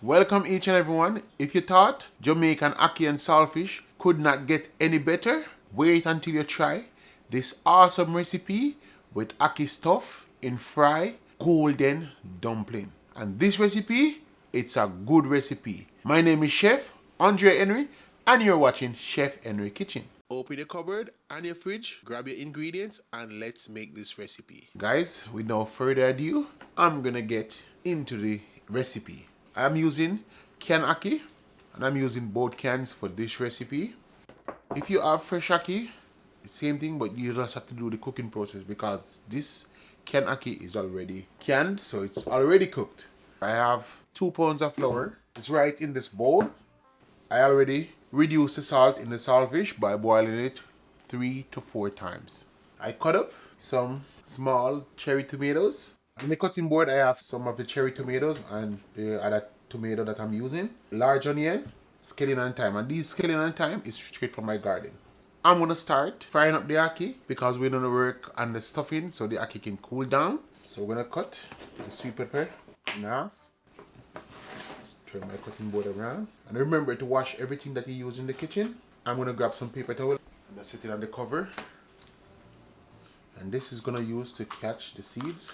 Welcome each and everyone. If you thought Jamaican Ackee and Saltfish could not get any better, wait until you try this awesome recipe with Ackee stuff in fry golden dumpling. And this recipe, it's a good recipe. My name is Chef Andre Henry and you're watching Chef Henry Kitchen. Open your cupboard and your fridge, grab your ingredients, and let's make this recipe. Guys, with no further ado, I'm gonna get into the recipe. I'm using canned ackee, and I'm using both cans for this recipe. If you have fresh ackee, it's the same thing, but you just have to do the cooking process because this canned ackee is already canned, so it's already cooked. I have 2 pounds of flour. It's right in this bowl. I already reduced the salt in the saltfish by boiling it 3 to 4 times. I cut up some small cherry tomatoes. On the cutting board I have some of the cherry tomatoes and the other tomato that I'm using. Large onion, scallion and thyme. And these scallion and thyme is straight from my garden. I'm going to start frying up the ackee because we're going to work on the stuffing so the ackee can cool down. So we're going to cut the sweet pepper in half. Turn my cutting board around. And remember to wash everything that you use in the kitchen. I'm going to grab some paper towel and set it on the cover. And this is going to use to catch the seeds.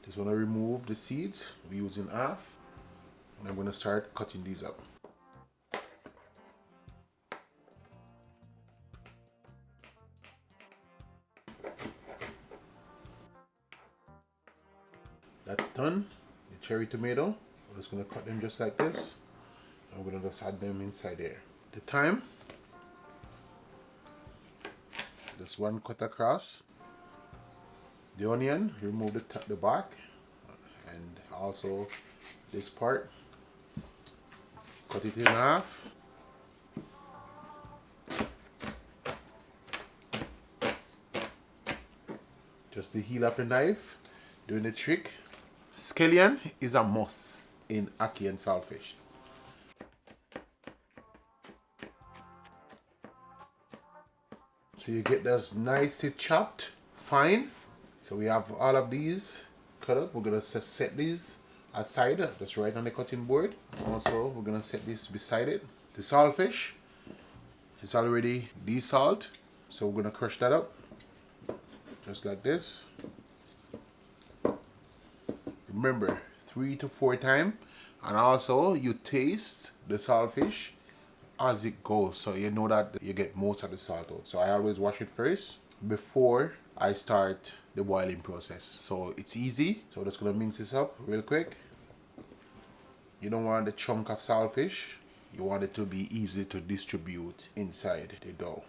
Just want to remove the seeds. We're using half. And I'm going to start cutting these up. That's done. The cherry tomato. I'm just going to cut them just like this. I'm going to just add them inside there. The thyme. Just one cut across. The onion, remove the back, and also this part. Cut it in half. Just the heel of the knife, doing the trick. Scallion is a must in ackee and saltfish. So you get those nicely chopped, fine. So we have all of these cut up. We're gonna set these aside, just right on the cutting board. Also, we're gonna set this beside it. The saltfish is already desalt, so we're gonna crush that up, just like this. Remember, 3 to 4 times, and also you taste the saltfish as it goes, so you know that you get most of the salt out. So I always wash it first before I start the boiling process, so it's easy. So I'm just gonna mince this up real quick. You don't want the chunk of saltfish, you want it to be easy to distribute inside the dough.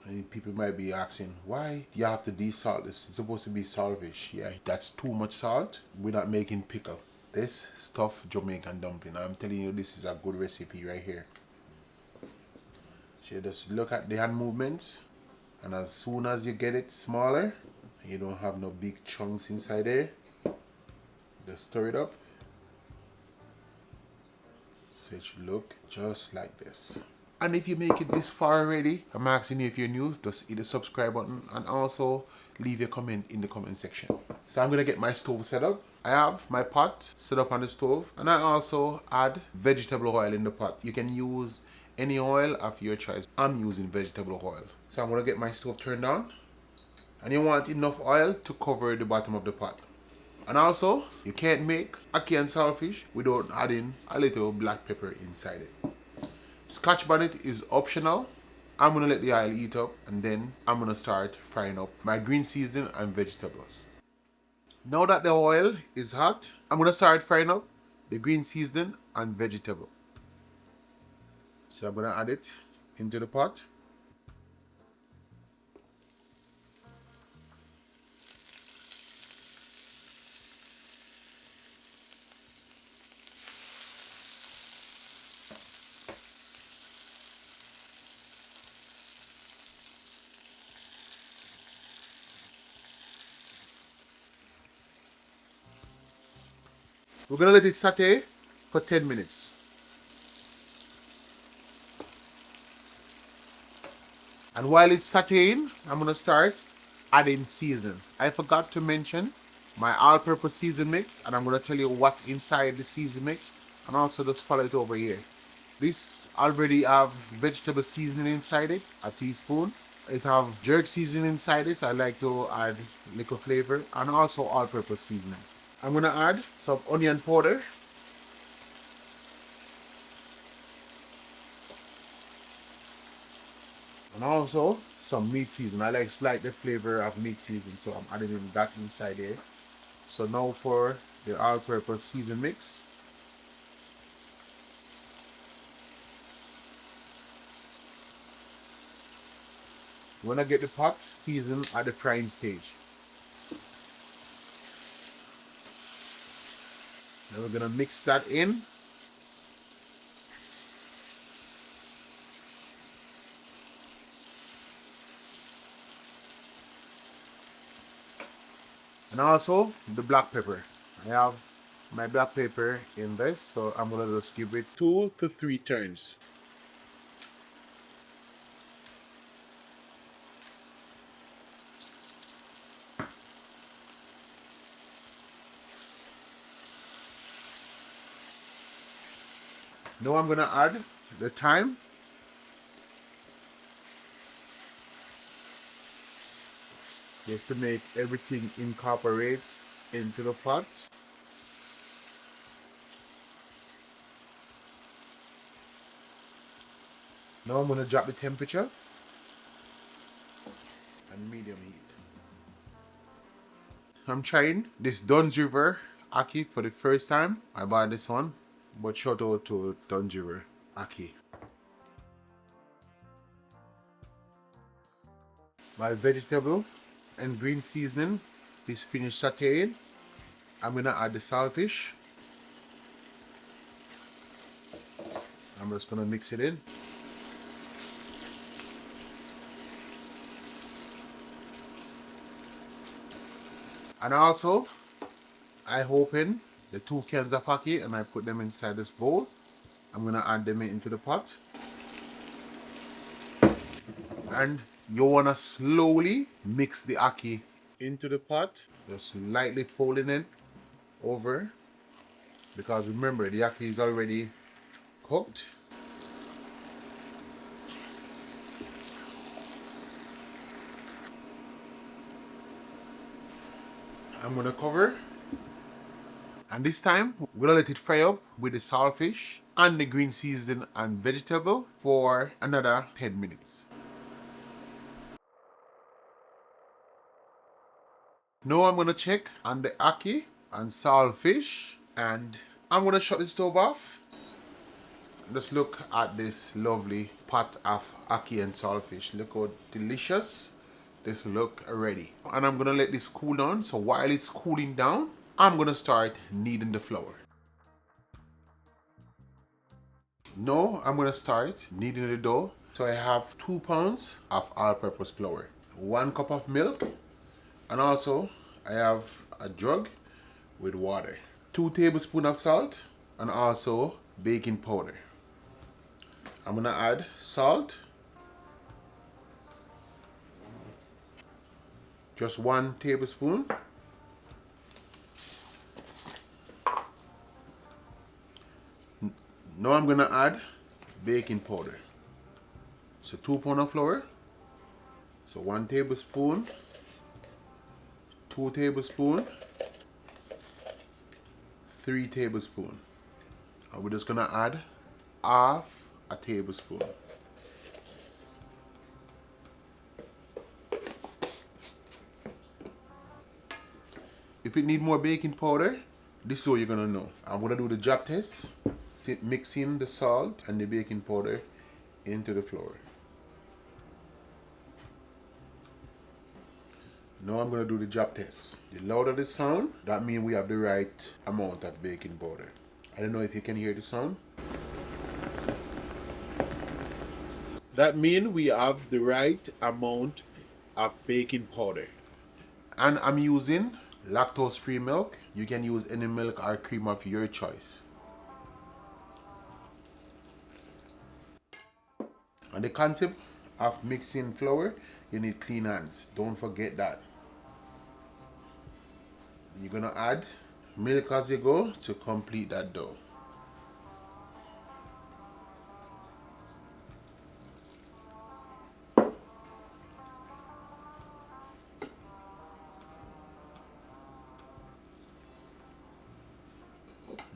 And people might be asking, why do you have to desalt this? It's supposed to be saltfish. Yeah, that's too much salt. We're not making pickle. This stuffed Jamaican dumpling, I'm telling you, this is a good recipe right here. So you just look at the hand movements, and as soon as you get it smaller, you don't have no big chunks inside there, just stir it up. So it should look just like this. And if you make it this far already, I'm asking you, if you're new, just hit the subscribe button and also leave your comment in the comment section. So I'm gonna get my stove set up. I have my pot set up on the stove, and I also add vegetable oil in the pot. You can use any oil of your choice. I'm using vegetable oil. So I'm gonna get my stove turned on, and you want enough oil to cover the bottom of the pot. And also, you can't make ackee and saltfish without adding a little black pepper inside it. Scotch bonnet is optional. I'm gonna let the oil heat up, and then I'm gonna start frying up my green seasoning and vegetables. Now that the oil is hot, I'm gonna start frying up the green seasoning and vegetable. So I'm gonna add it into the pot. We're gonna let it saute for 10 minutes. And while it's sauteing, I'm gonna start adding seasoning. I forgot to mention my all-purpose season mix, and I'm going to tell you what's inside the season mix, and also just follow it over here. This already have vegetable seasoning inside it, a teaspoon. It have jerk seasoning inside it, so I like to add little flavor, and also all-purpose seasoning. I'm going to add some onion powder. And also some meat seasoning. I like the flavor of meat seasoning, so I'm adding that inside here. So now for the all-purpose season mix. You want to get the pot seasoned at the frying stage. Now we're going to mix that in. And also the black pepper. I have my black pepper in this, so I'm going to just give it 2 to 3 turns. Now I'm going to add the thyme. Just to make everything incorporate into the pot. Now I'm going to drop the temperature and medium heat. I'm trying this Duns River Ackee for the first time. I bought this one, but shout out to Duns River Ackee. My vegetable and green seasoning is finished sauteing. I'm gonna add the saltfish. I'm just gonna mix it in. And also, I open the 2 cans of ackee and I put them inside this bowl. I'm gonna add them into the pot. And you wanna slowly mix the ackee into the pot. Just lightly folding it over. Because remember, the ackee is already cooked. I'm gonna cover, and this time we're gonna let it fry up with the saltfish and the green seasoning and vegetable for another 10 minutes. Now I'm gonna check on the ackee and saltfish, and I'm gonna shut the stove off. Just look at this lovely pot of ackee and saltfish. Look how delicious this look already. And I'm gonna let this cool down. So while it's cooling down, I'm gonna start kneading the flour. Now I'm gonna start kneading the dough. So I have 2 pounds of all-purpose flour, 1 cup of milk, and also I have a jug with water, 2 tablespoons of salt, and also baking powder. I'm gonna add salt, just 1 tablespoon. Now I'm gonna add baking powder. So 2 pounds of flour. So 1 tablespoon, 2 tablespoons, 3 tablespoons. And we're just gonna add half a tablespoon. If you need more baking powder, this is what you're gonna know. I'm gonna do the drop test, mixing the salt and the baking powder into the flour. Now I'm gonna do the drop test. The louder the sound, that means we have the right amount of baking powder. I don't know if you can hear the sound. That means we have the right amount of baking powder. And I'm using lactose-free milk. You can use any milk or cream of your choice. And the concept of mixing flour, you need clean hands. Don't forget that. You're gonna add milk as you go to complete that dough.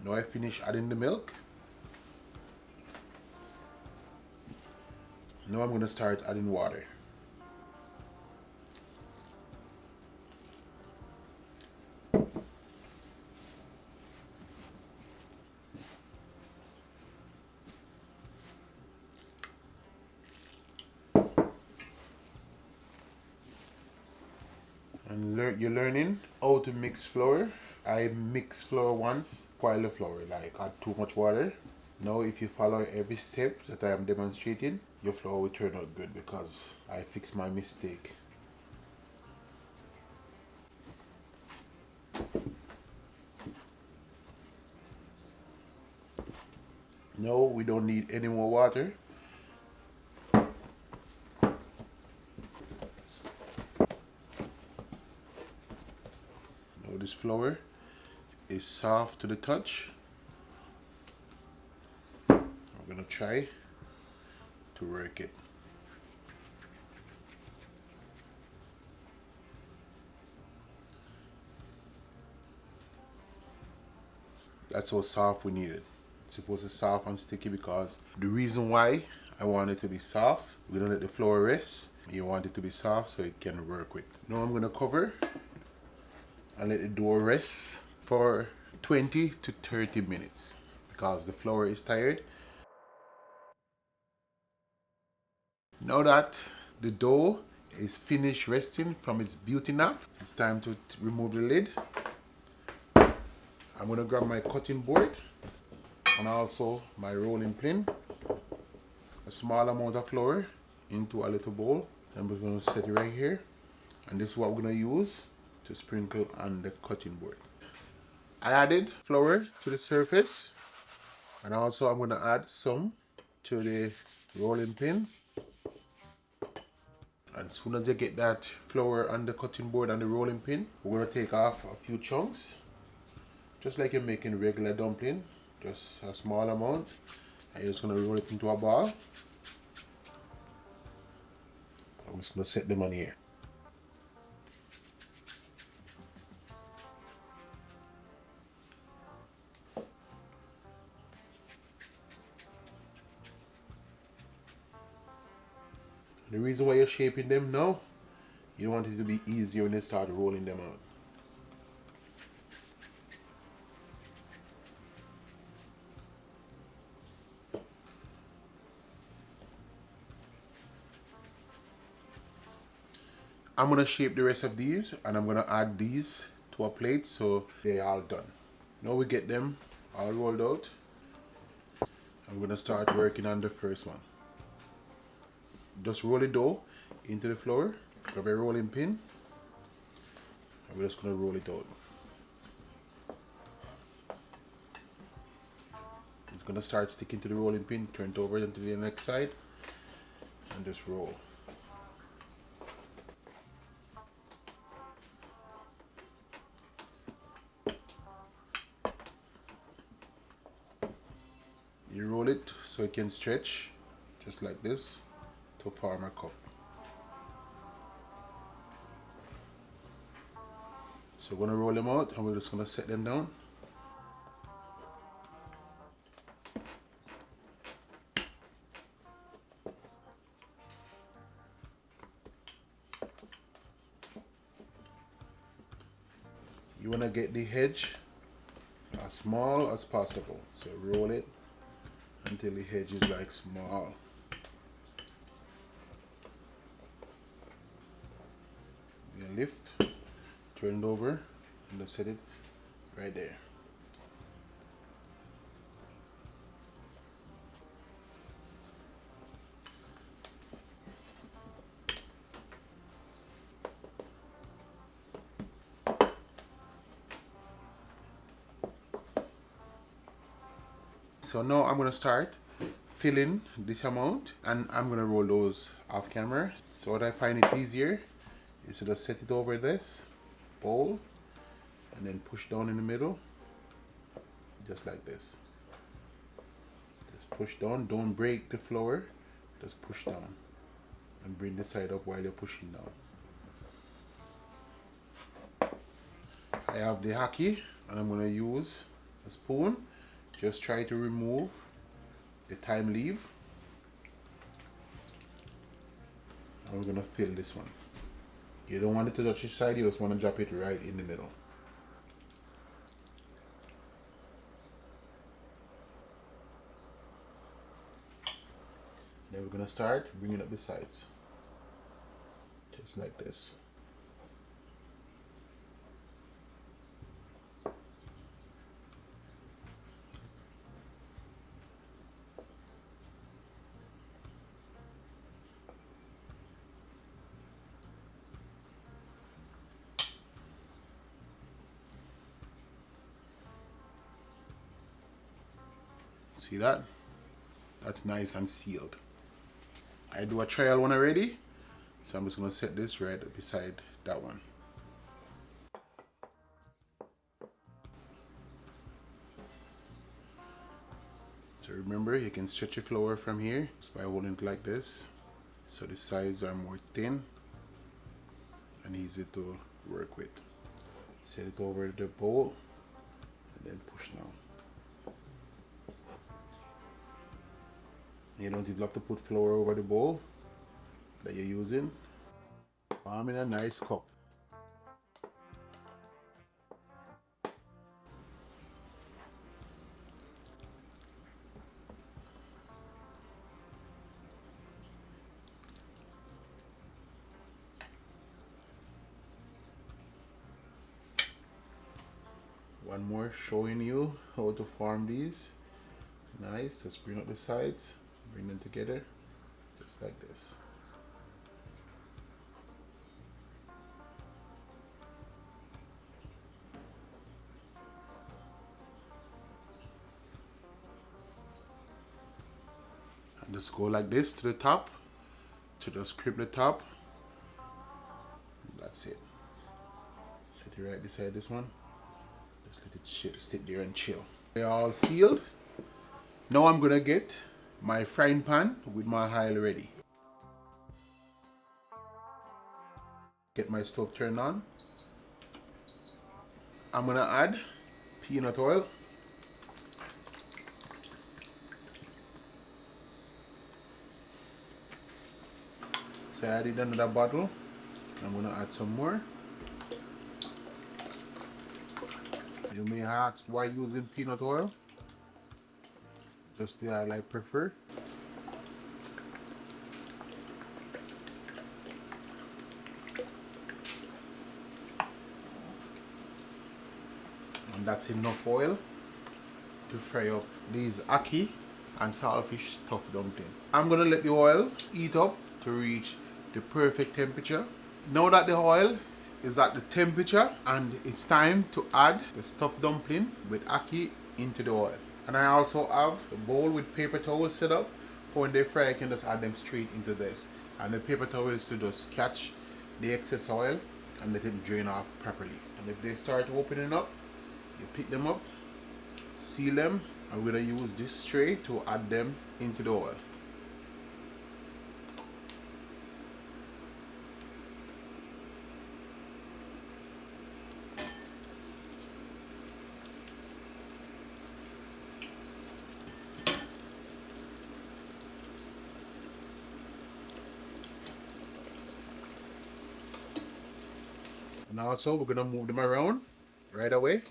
Now I finish adding the milk. Now I'm gonna start adding water. And you're learning how to mix flour. I mixed flour once, spoil the flour, like add too much water. Now if you follow every step that I am demonstrating, your flour will turn out good because I fixed my mistake. No, we don't need any more water. Now this flour is soft to the touch. I'm gonna try to work it. That's how soft we need it. It's supposed to be soft and sticky because the reason why I want it to be soft, we're gonna let the flour rest. You want it to be soft so it can work with. Now I'm gonna cover and let the dough rest for 20 to 30 minutes because the flour is tired. Now that the dough is finished resting from its beauty nap, it's time to remove the lid. I'm gonna grab my cutting board and also my rolling pin, a small amount of flour into a little bowl. I'm just gonna set it right here, and this is what we're gonna use to sprinkle on the cutting board. I added flour to the surface, and also I'm gonna add some to the rolling pin. And as soon as you get that flour on the cutting board and the rolling pin, we're gonna take off a few chunks, just like you're making regular dumpling, just a small amount. And you're just gonna roll it into a ball. I'm just gonna set them on here. The reason why you're shaping them now, you want it to be easier when you start rolling them out. I'm gonna shape the rest of these and I'm gonna add these to a plate so they're all done. Now we get them all rolled out. I'm gonna start working on the first one. Just roll the dough into the flour, grab a rolling pin, and we're just gonna roll it out. It's gonna start sticking to the rolling pin, turn it over to the next side, and just roll. You roll it so it can stretch, just like this, to form a cup. So we're gonna roll them out and we're just gonna set them down. You wanna get the edge as small as possible. So roll it until the edge is like small. You lift, turn it over, and just set it right there. So now I'm gonna start fill in this amount, and I'm gonna roll those off camera. So what I find it easier is to just set it over this bowl and then push down in the middle, just like this. Just push down, don't break the flour, just push down and bring the side up while you're pushing down. I have the ackee and I'm gonna use a spoon. Just try to remove the thyme leaf. And we're gonna fill this one. You don't want it to touch each side, you just want to drop it right in the middle. Then we're gonna start bringing up the sides. Just like this. See that? That's nice and sealed. I do a trial one already, so I'm just gonna set this right beside that one. So remember, you can stretch your flour from here just by holding it like this, so the sides are more thin and easy to work with. Set it over the bowl and then push down. You don't even have to put flour over the bowl that you're using. Form in a nice cup. One more showing you how to form these. Nice, just bring up the sides, bring them together, just like this. And just go like this to the top, to just crimp the top. That's it. Set it right beside this one. Just let it sit there and chill. They're all sealed. Now I'm gonna get my frying pan with my oil ready. Get my stove turned on. I'm gonna add peanut oil. So I added another bottle. I'm gonna add some more. You may ask why using peanut oil. Just the oil I prefer. And that's enough oil to fry up these ackee and saltfish stuffed dumpling. I'm gonna let the oil heat up to reach the perfect temperature. Now that the oil is at the temperature, and it's time to add the stuffed dumpling with ackee into the oil. And I also have a bowl with paper towels set up for when they fry. I can just add them straight into this, and the paper towel is to just catch the excess oil and let it drain off properly. And if they start opening up, you pick them up, seal them, and we're gonna use this tray to add them into the oil. And also we're gonna move them around right away,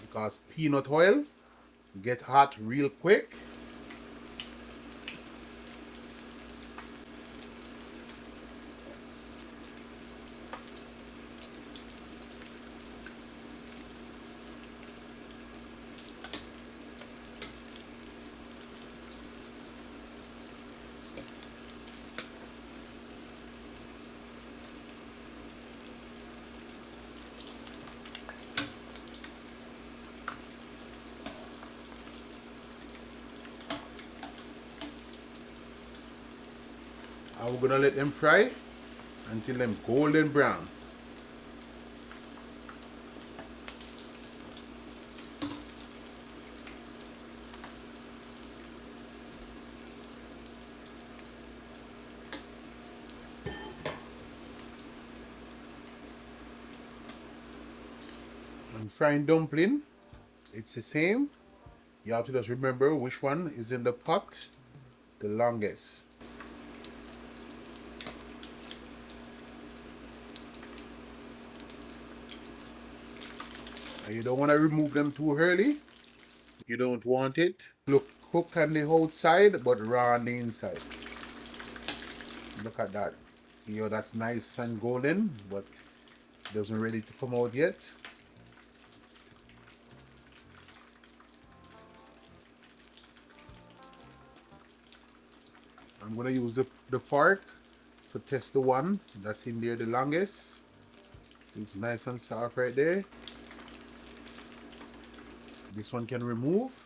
because peanut oil get hot real quick. And we're gonna let them fry until them golden brown. And frying dumpling, it's the same. You have to just remember which one is in the pot the longest. And you don't want to remove them too early. You don't want it look cooked on the outside but raw on the inside. Look at that. See how that's nice and golden, but doesn't ready to come out yet. I'm gonna use the fork to test the one that's in there the longest. It's nice and soft right there. This one can remove.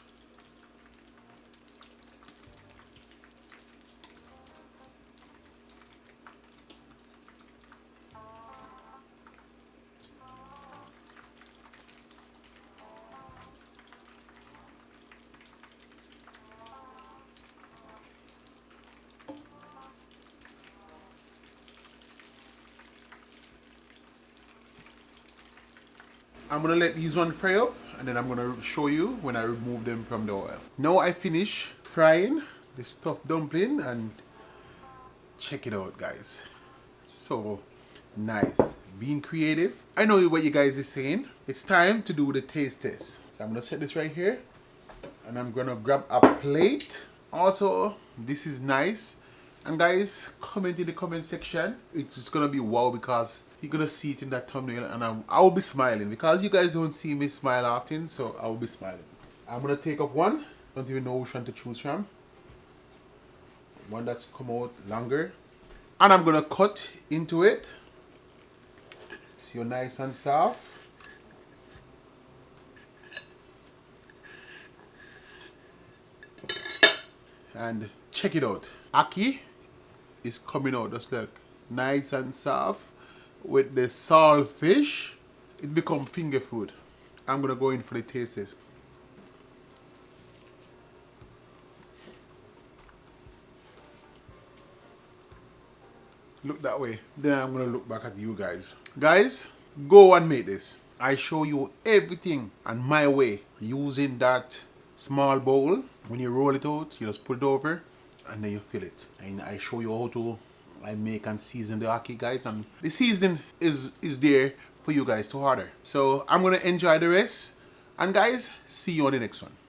I'm gonna let these one fry up and then I'm gonna show you when I remove them from the oil. Now I finish frying the stuffed dumpling and check it out, guys. So nice. Being creative. I know what you guys are saying. It's time to do the taste test. So I'm gonna set this right here and I'm gonna grab a plate. Also, this is nice. And guys, comment in the comment section. It's just gonna be wow because you're gonna see it in that thumbnail and I will be smiling because you guys don't see me smile often, so I will be smiling. I'm gonna take up one. Don't even know which one to choose from. One that's come out longer. And I'm gonna cut into it. See how nice and soft. And check it out. Ackee is coming out just like nice and soft with the saltfish. It become finger food. I'm gonna go in for the taste test. Look that way. Then I'm gonna look back at you guys. Guys, go and make this. I show you everything and my way using that small bowl. When you roll it out, you just put it over and then you fill it. And I show you how to I make and season the ackee, guys, and the seasoning is there for you guys to order. So I'm gonna enjoy the rest, and guys, see you on the next one.